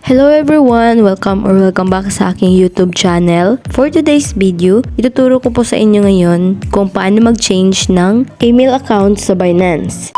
Hello everyone! Welcome back sa aking YouTube channel. For today's video, ituturo ko po sa inyo ngayon kung paano mag-change ng email account sa Binance.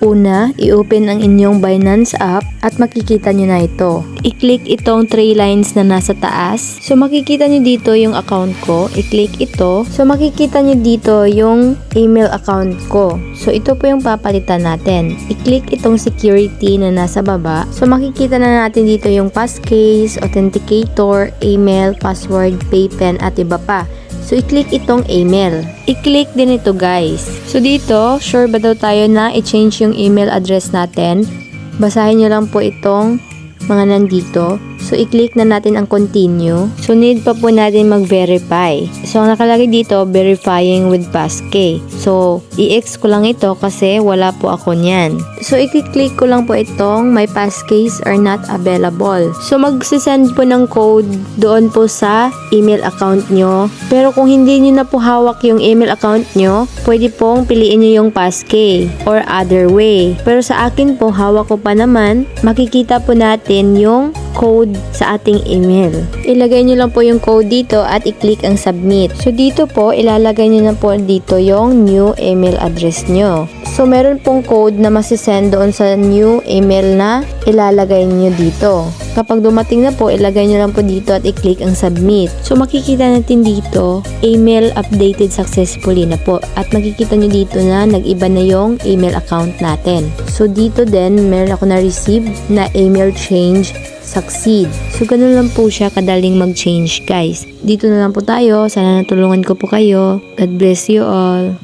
Una, i-open ang inyong Binance app at makikita nyo na ito. I-click itong 3 lines na nasa taas. So makikita nyo dito yung account ko. I-click ito. So makikita nyo dito yung email account ko. So ito po yung papalitan natin. I-click itong security na nasa baba. So makikita na natin dito yung passcase, authenticator, email, password, paypen at iba pa. So, i-click itong email. I-click din ito guys. So, dito, sure ba daw tayo na i-change yung email address natin? Basahin nyo lang po itong mga nandito. So, i-click na natin ang continue. So, need pa po natin mag-verify. So, ang nakalagay dito, verifying with passkey. So, i-X ko lang ito kasi wala po ako niyan. So, i-click ko lang po itong my passkeys are not available. So, mag-send po ng code doon po sa email account nyo. Pero kung hindi nyo na po hawak yung email account nyo, pwede pong piliin nyo yung passkey or other way. Pero sa akin po, hawak ko pa naman, makikita po natin yung code sa ating email. Ilagay nyo lang po yung code dito at i-click ang submit. So dito po, ilalagay nyo na po dito yung new email address nyo. So meron pong code na masisend doon sa new email na ilalagay nyo dito. Kapag dumating na po, ilagay nyo lang po dito at i-click ang submit. So makikita natin dito, email updated successfully na po. At makikita nyo dito na nag-iba na yung email account natin. So dito din, meron ako na-receive na email change succeed. So, ganun lang po siya kadaling mag-change, guys. Dito na lang po tayo. Sana natulungan ko po kayo. God bless you all.